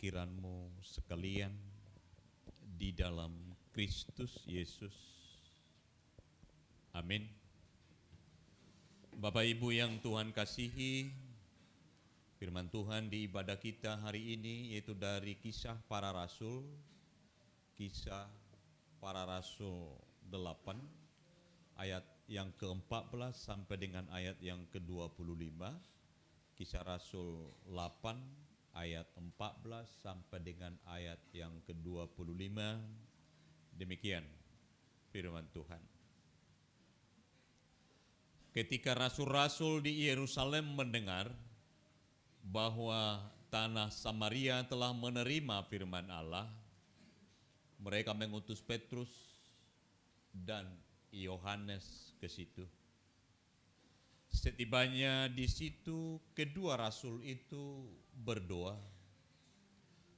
pikiranmu sekalian di dalam Kristus Yesus. Amin. Bapak Ibu yang Tuhan kasihi, firman Tuhan di ibadah kita hari ini yaitu dari Kisah Para Rasul, Kisah Para Rasul 8, ayat yang ke-14 sampai dengan ayat yang ke-25. Kisah Rasul 8 ayat 14 sampai dengan ayat yang ke-25. Demikian firman Tuhan. Ketika rasul-rasul di Yerusalem mendengar bahwa tanah Samaria telah menerima firman Allah, mereka mengutus Petrus dan Yohanes ke situ. Setibanya di situ, kedua rasul itu berdoa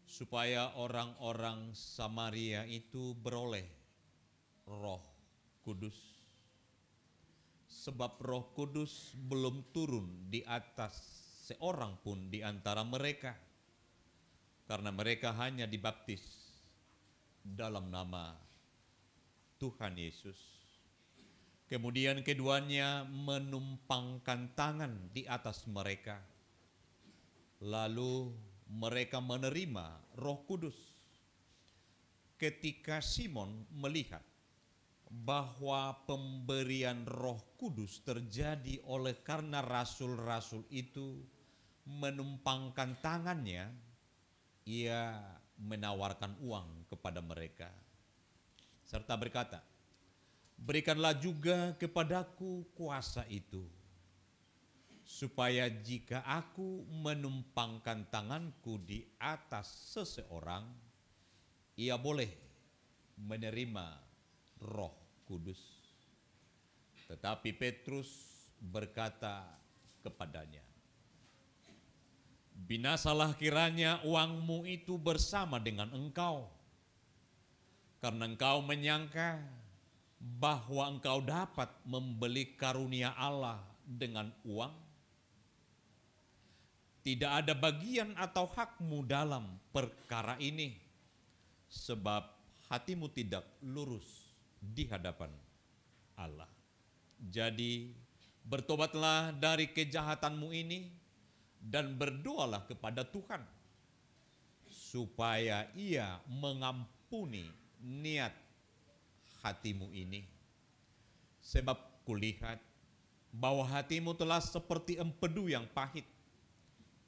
supaya orang-orang Samaria itu beroleh Roh Kudus. Sebab Roh Kudus belum turun di atas seorang pun di antara mereka, karena mereka hanya dibaptis dalam nama Tuhan Yesus. Kemudian keduanya menumpangkan tangan di atas mereka. Lalu mereka menerima Roh Kudus. Ketika Simon melihat bahwa pemberian Roh Kudus terjadi oleh karena rasul-rasul itu menumpangkan tangannya, ia menawarkan uang kepada mereka serta berkata, "Berikanlah juga kepadaku kuasa itu, supaya jika aku menumpangkan tanganku di atas seseorang, ia boleh menerima Roh Kudus." Tetapi Petrus berkata kepadanya, "Binasalah kiranya uangmu itu bersama dengan engkau, karena engkau menyangka bahwa engkau dapat membeli karunia Allah dengan uang. Tidak ada bagian atau hakmu dalam perkara ini, sebab hatimu tidak lurus di hadapan Allah. Jadi bertobatlah dari kejahatanmu ini dan berdoalah kepada Tuhan, supaya Ia mengampuni niat hatimu ini. Sebab kulihat bahwa hatimu telah seperti empedu yang pahit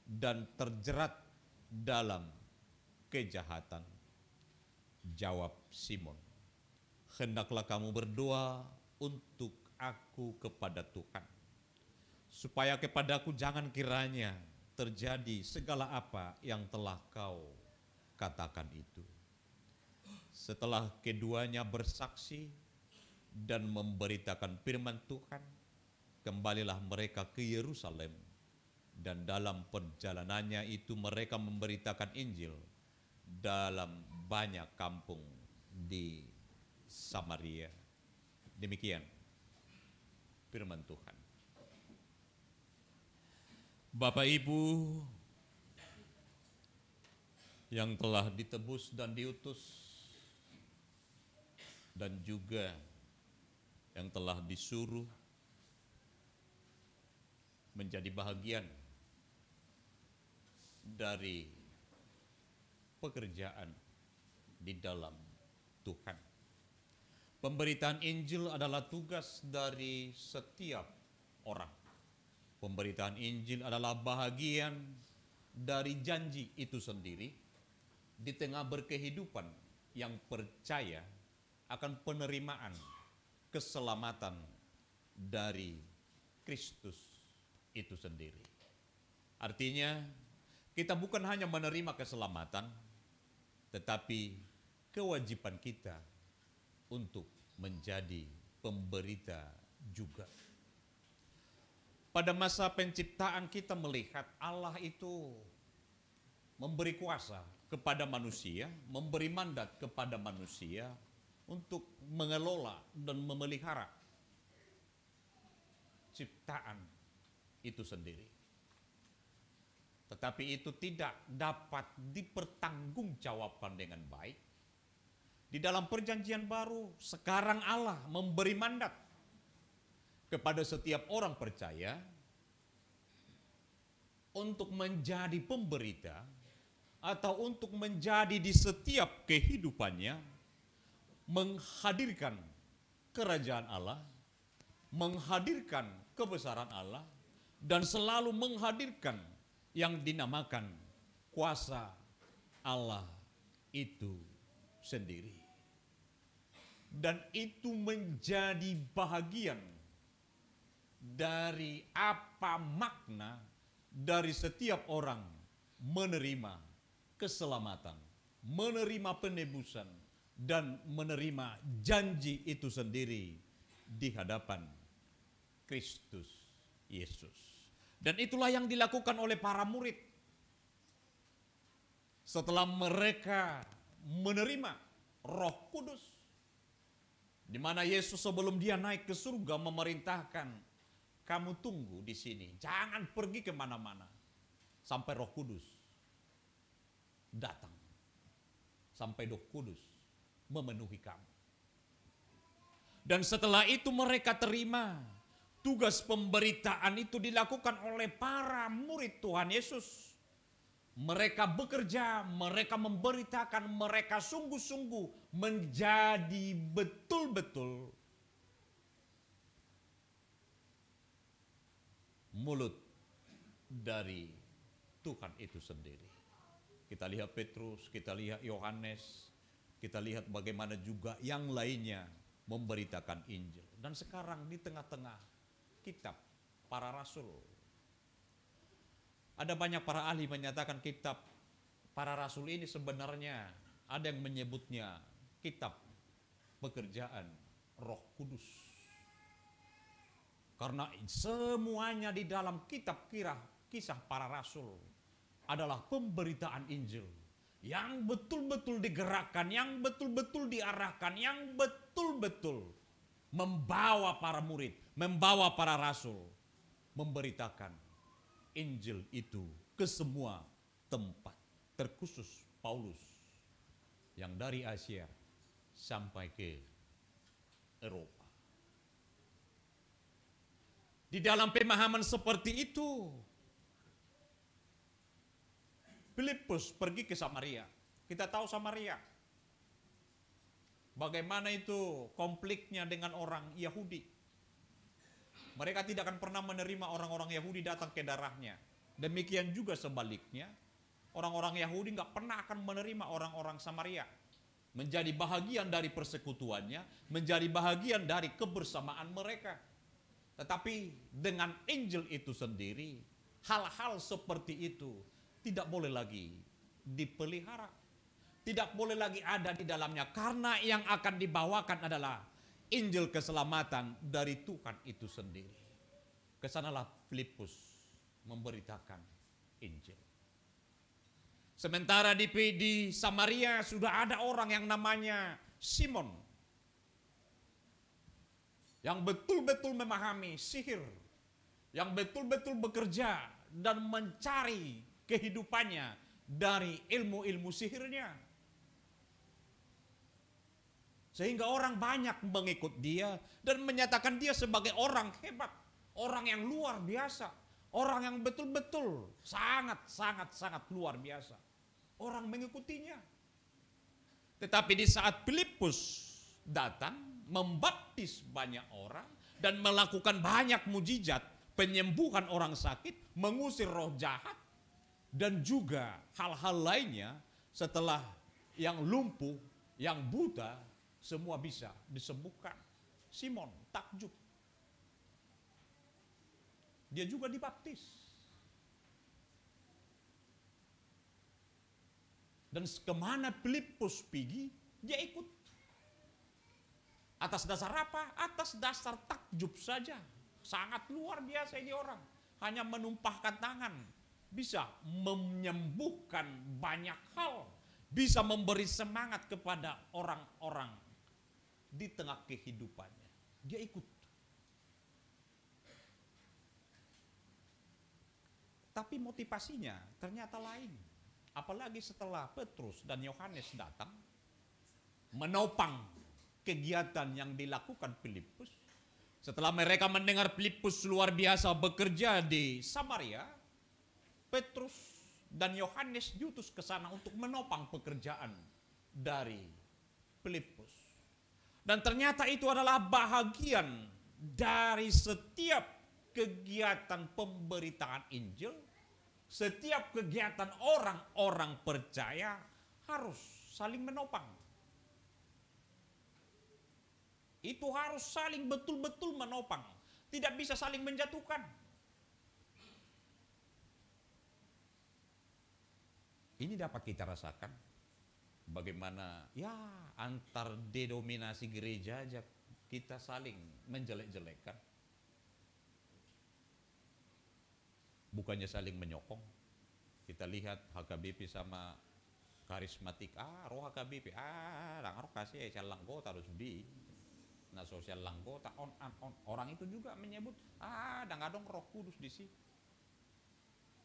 dan terjerat dalam kejahatan." Jawab Simon, "Hendaklah kamu berdoa untuk aku kepada Tuhan, supaya kepadaku jangan kiranya terjadi segala apa yang telah kau katakan itu." Setelah keduanya bersaksi dan memberitakan firman Tuhan, kembalilah mereka ke Yerusalem, dan dalam perjalanannya itu mereka memberitakan Injil dalam banyak kampung di Samaria. Demikian firman Tuhan. Bapak Ibu yang telah ditebus dan diutus, dan juga yang telah disuruh menjadi bahagian dari pekerjaan di dalam Tuhan. Pemberitaan Injil adalah tugas dari setiap orang. Pemberitaan Injil adalah bahagian dari janji itu sendiri di tengah berkehidupan yang percaya akan penerimaan keselamatan dari Kristus itu sendiri. Artinya, kita bukan hanya menerima keselamatan, tetapi kewajiban kita untuk menjadi pemberita juga. Pada masa penciptaan kita melihat Allah itu memberi kuasa kepada manusia, memberi mandat kepada manusia untuk mengelola dan memelihara ciptaan itu sendiri. tetapi itu tidak dapat dipertanggungjawabkan dengan baik. Di dalam perjanjian baru, sekarang Allah memberi mandat kepada setiap orang percaya untuk menjadi pemberita atau untuk menjadi di setiap kehidupannya menghadirkan kerajaan Allah, menghadirkan kebesaran Allah, dan selalu menghadirkan yang dinamakan kuasa Allah itu sendiri. Dan itu menjadi bahagian dari apa makna dari setiap orang menerima keselamatan, menerima penebusan, dan menerima janji itu sendiri di hadapan Kristus Yesus. Dan itulah yang dilakukan oleh para murid. Setelah mereka menerima Roh Kudus, di mana Yesus sebelum dia naik ke surga memerintahkan, kamu tunggu di sini, jangan pergi kemana-mana sampai Roh Kudus datang, sampai Roh Kudus memenuhi kamu. Dan setelah itu mereka terima tugas pemberitaan itu dilakukan oleh para murid Tuhan Yesus. Mereka bekerja, mereka memberitakan, mereka sungguh-sungguh menjadi betul-betul mulut dari Tuhan itu sendiri. Kita lihat Petrus, kita lihat Yohanes, kita lihat bagaimana juga yang lainnya memberitakan Injil. Dan sekarang di tengah-tengah kitab para rasul, ada banyak para ahli menyatakan kitab para rasul ini sebenarnya ada yang menyebutnya kitab pekerjaan Roh Kudus. Karena semuanya di dalam kitab kisah para rasul adalah pemberitaan Injil yang betul-betul digerakkan, yang betul-betul diarahkan, yang betul-betul membawa para murid, membawa para rasul, memberitakan Injil itu ke semua tempat. Terkhusus Paulus yang dari Asia sampai ke Eropa. Di dalam pemahaman seperti itu, Filipus pergi ke Samaria. Kita tahu Samaria, bagaimana itu konfliknya dengan orang Yahudi. Mereka tidak akan pernah menerima orang-orang Yahudi datang ke daerahnya. Demikian juga sebaliknya, orang-orang Yahudi nggak pernah akan menerima orang-orang Samaria menjadi bahagian dari persekutuannya, menjadi bahagian dari kebersamaan mereka. Tetapi dengan Injil itu sendiri, hal-hal seperti itu tidak boleh lagi dipelihara. Tidak boleh lagi ada di dalamnya. Karena yang akan dibawakan adalah Injil keselamatan dari Tuhan itu sendiri. Kesanalah Filipus memberitakan Injil. Sementara di Samaria sudah ada orang yang namanya Simon, yang betul-betul memahami sihir, yang betul-betul bekerja dan mencari kehidupannya dari ilmu-ilmu sihirnya. Sehingga orang banyak mengikut dia dan menyatakan dia sebagai orang hebat, orang yang luar biasa, orang yang betul-betul sangat luar biasa. Orang mengikutinya. Tetapi di saat Filipus datang membaptis banyak orang dan melakukan banyak mujizat, penyembuhan orang sakit, mengusir roh jahat, dan juga hal-hal lainnya, setelah yang lumpuh, yang buta, semua bisa disembuhkan. Simon takjub. Dia juga dibaptis. Dan kemana Filipus pergi, dia ikut. Atas dasar apa? Atas dasar takjub saja. Sangat luar biasa ini orang. Hanya menumpahkan tangan. Bisa menyembuhkan banyak hal. Bisa memberi semangat kepada orang-orang di tengah kehidupannya. Dia ikut. Tapi motivasinya ternyata lain. Apalagi setelah Petrus dan Yohanes datang menopang kegiatan yang dilakukan Filipus. Setelah mereka mendengar Filipus luar biasa bekerja di Samaria, Petrus dan Yohanes diutus ke sana untuk menopang pekerjaan dari Filipus. Dan ternyata itu adalah bahagian dari setiap kegiatan pemberitaan Injil. Setiap kegiatan orang-orang percaya harus saling menopang. Itu harus saling betul-betul menopang. Tidak bisa saling menjatuhkan. Ini dapat kita rasakan. Bagaimana ya antar denominasi gereja aja kita saling menjelek-jelekan. Bukannya saling menyokong. Kita lihat HKBP sama karismatik. Roh HKBP. Roh kasih sialang kota harus di. Nah sosial langgota on. Orang itu juga menyebut dong Roh Kudus di sini.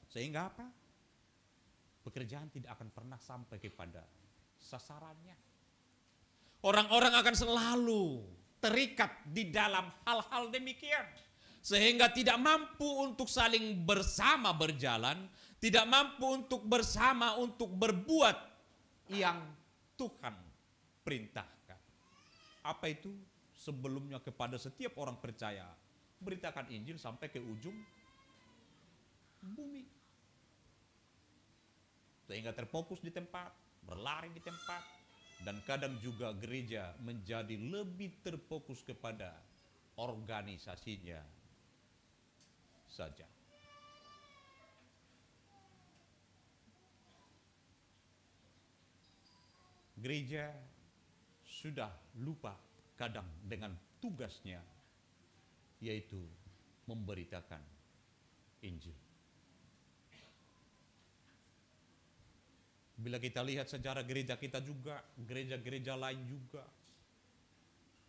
Sehingga apa? Pekerjaan tidak akan pernah sampai kepada sasarannya. Orang-orang akan selalu terikat di dalam hal-hal demikian. Sehingga tidak mampu untuk saling bersama berjalan, tidak mampu untuk bersama untuk berbuat yang Tuhan perintahkan. Apa itu? Sebelumnya kepada setiap orang percaya, beritakan Injil sampai ke ujung bumi. Sehingga terfokus di tempat, berlari di tempat, dan kadang juga gereja menjadi lebih terfokus kepada organisasinya saja. Gereja sudah lupa kadang dengan tugasnya, yaitu memberitakan Injil. Bila kita lihat sejarah gereja kita juga, gereja-gereja lain juga,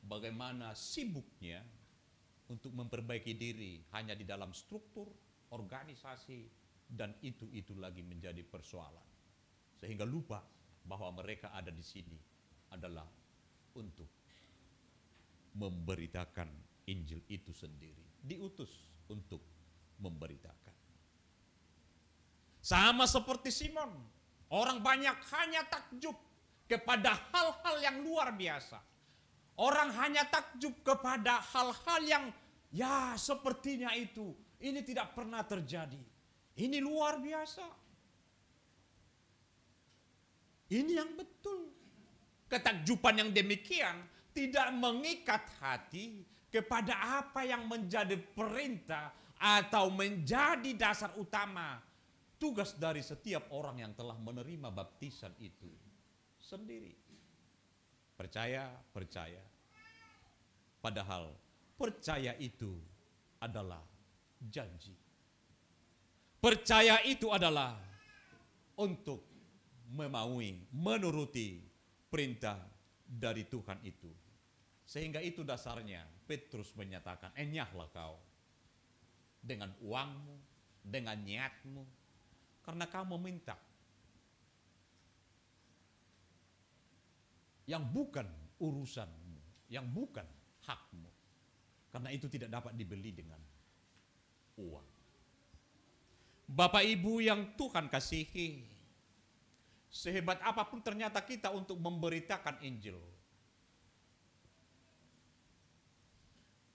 bagaimana sibuknya untuk memperbaiki diri hanya di dalam struktur, organisasi, dan itu lagi menjadi persoalan. Sehingga lupa bahwa mereka ada di sini adalah untuk memberitakan Injil itu sendiri. Diutus untuk memberitakan. Sama seperti Simon, orang banyak hanya takjub kepada hal-hal yang luar biasa. Orang hanya takjub kepada hal-hal yang ya sepertinya itu. Ini tidak pernah terjadi. Ini luar biasa. Ini yang betul. Ketakjuban yang demikian tidak mengikat hati kepada apa yang menjadi perintah atau menjadi dasar utama tugas dari setiap orang yang telah menerima baptisan itu sendiri. Percaya. Padahal percaya itu adalah janji. Percaya itu adalah untuk menuruti perintah dari Tuhan itu. Sehingga itu dasarnya Petrus menyatakan, enyahlah kau dengan uangmu, dengan niatmu, karena kau meminta yang bukan urusanmu, yang bukan hakmu. Karena itu tidak dapat dibeli dengan uang. Bapak Ibu yang Tuhan kasihi, sehebat apapun ternyata kita untuk memberitakan Injil,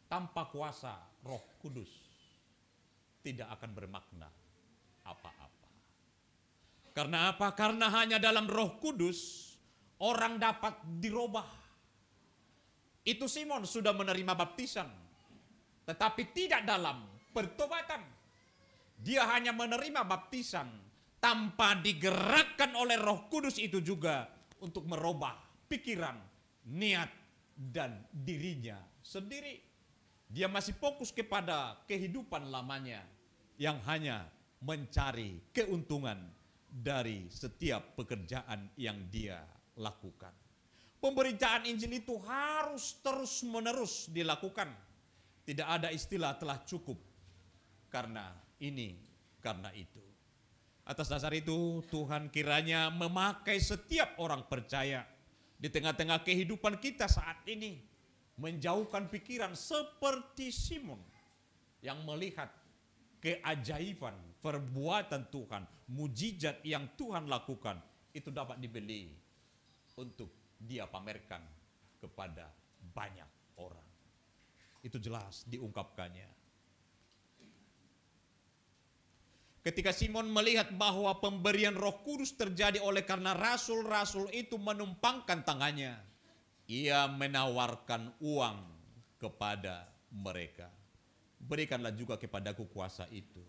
tanpa kuasa Roh Kudus tidak akan bermakna apa-apa. Karena apa? Karena hanya dalam Roh Kudus orang dapat dirubah. Itu Simon sudah menerima baptisan, tetapi tidak dalam pertobatan. Dia hanya menerima baptisan tanpa digerakkan oleh Roh Kudus itu juga untuk merubah pikiran, niat, dan dirinya sendiri. Dia masih fokus kepada kehidupan lamanya yang hanya mencari keuntungan dari setiap pekerjaan yang dia lakukan. Pemberitaan Injil itu harus terus-menerus dilakukan. Tidak ada istilah telah cukup, karena ini Karena itu, atas dasar itu Tuhan kiranya memakai setiap orang percaya di tengah-tengah kehidupan kita saat ini, menjauhkan pikiran seperti Simon yang melihat keajaiban, perbuatan Tuhan, mujizat yang Tuhan lakukan, itu dapat dibeli untuk dia pamerkan kepada banyak orang. Itu jelas diungkapkannya. Ketika Simon melihat bahwa pemberian Roh Kudus terjadi oleh karena rasul-rasul itu menumpangkan tangannya, ia menawarkan uang kepada mereka. Berikanlah juga kepadaku kuasa itu,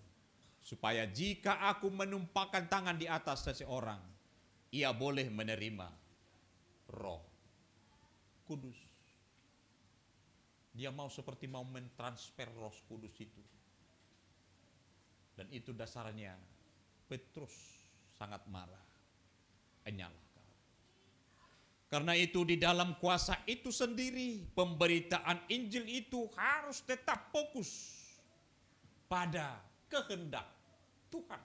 supaya jika aku menumpangkan tangan di atas seseorang, ia boleh menerima Roh Kudus. Dia mau seperti mau mentransfer Roh Kudus itu. Dan itu dasarnya Petrus sangat marah. Enyalah kau. Karena itu di dalam kuasa itu sendiri, pemberitaan Injil itu harus tetap fokus pada kehendak Tuhan.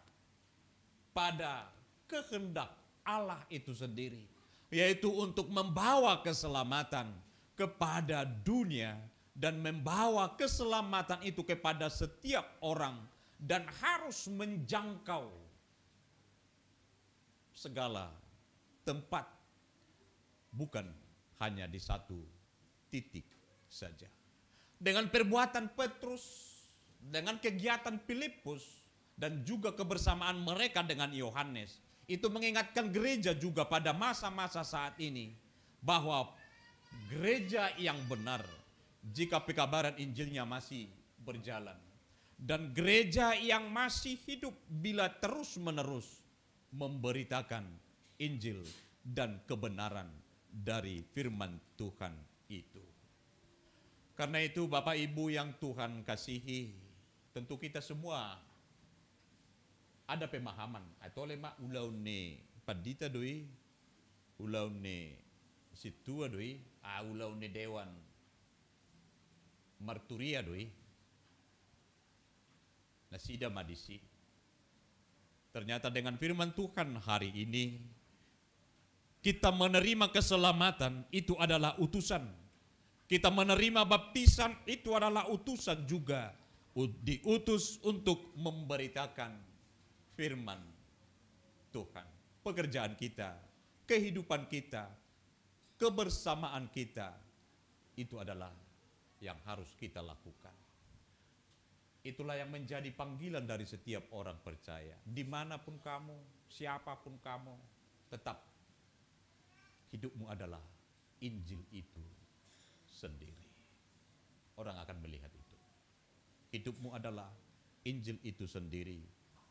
Pada kehendak Allah itu sendiri. Yaitu untuk membawa keselamatan kepada dunia dan membawa keselamatan itu kepada setiap orang. Dan harus menjangkau segala tempat, bukan hanya di satu titik saja. Dengan perbuatan Petrus, dengan kegiatan Filipus, dan juga kebersamaan mereka dengan Yohanes, itu mengingatkan gereja juga pada masa-masa saat ini, bahwa gereja yang benar, jika pekabaran Injilnya masih berjalan, dan gereja yang masih hidup bila terus-menerus memberitakan Injil dan kebenaran dari firman Tuhan itu. Karena itu Bapak Ibu yang Tuhan kasihi, tentu kita semua ada pemahaman atau lema ulau ne padita doi, ulau ne situa doi, ulau ne dewan marturia doi. Nasida madisi. Ternyata dengan firman Tuhan hari ini, kita menerima keselamatan itu adalah utusan. Kita menerima baptisan itu adalah utusan juga. Diutus untuk memberitakan firman Tuhan. Pekerjaan kita, kehidupan kita, kebersamaan kita, itu adalah yang harus kita lakukan. Itulah yang menjadi panggilan dari setiap orang percaya. Dimanapun kamu, siapapun kamu, tetap hidupmu adalah Injil itu sendiri. Orang akan melihat itu. Hidupmu adalah Injil itu sendiri.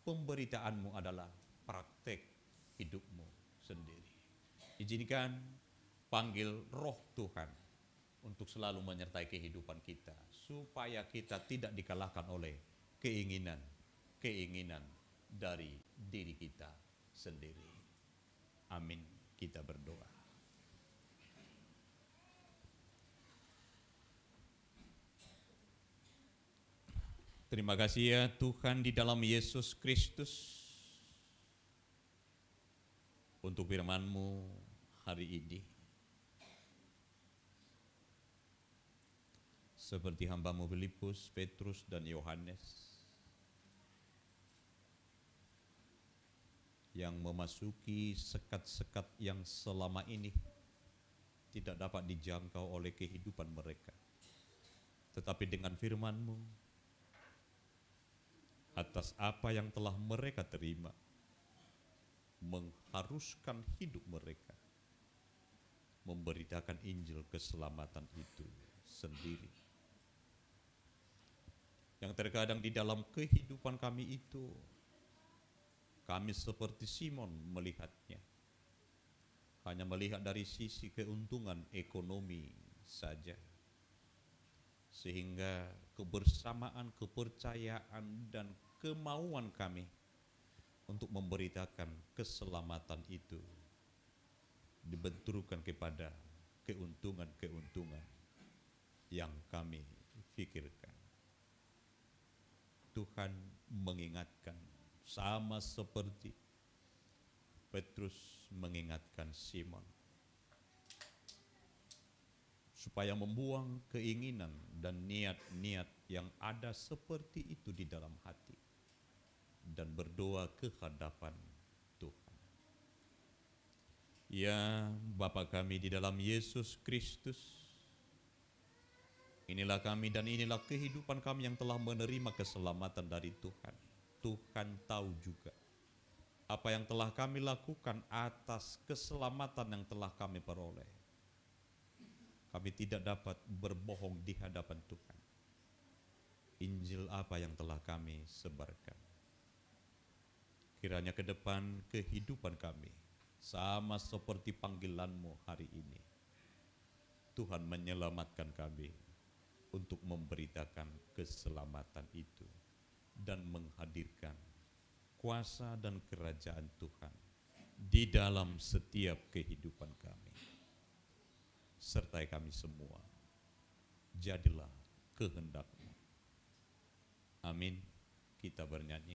Pemberitaanmu adalah praktek hidupmu sendiri. Izinkan panggil Roh Tuhan untuk selalu menyertai kehidupan kita, supaya kita tidak dikalahkan oleh keinginan dari diri kita sendiri. Amin. Kita berdoa. Terima kasih ya Tuhan di dalam Yesus Kristus untuk firman-Mu hari ini. Seperti hamba-Mu Filipus, Petrus, dan Yohanes yang memasuki sekat-sekat yang selama ini tidak dapat dijangkau oleh kehidupan mereka. Tetapi dengan firman-Mu, atas apa yang telah mereka terima, mengharuskan hidup mereka memberitakan Injil keselamatan itu sendiri. Yang terkadang di dalam kehidupan kami itu, kami seperti Simon melihatnya. Hanya melihat dari sisi keuntungan ekonomi saja. Sehingga kebersamaan, kepercayaan, dan kemauan kami untuk memberitakan keselamatan itu dibenturkan kepada keuntungan-keuntungan yang kami pikirkan. Tuhan mengingatkan sama seperti Petrus mengingatkan Simon supaya membuang keinginan dan niat-niat yang ada seperti itu di dalam hati dan berdoa ke hadapan Tuhan. Ya Bapa kami di dalam Yesus Kristus, inilah kami dan inilah kehidupan kami yang telah menerima keselamatan dari Tuhan. Tuhan tahu juga apa yang telah kami lakukan atas keselamatan yang telah kami peroleh. Kami tidak dapat berbohong di hadapan Tuhan. Injil apa yang telah kami sebarkan. Kiranya ke depan kehidupan kami sama seperti panggilan-Mu hari ini. Tuhan menyelamatkan kami untuk memberitakan keselamatan itu dan menghadirkan kuasa dan kerajaan Tuhan di dalam setiap kehidupan kami. Sertai kami semua, jadilah kehendak-Mu. Amin. Kita bernyanyi.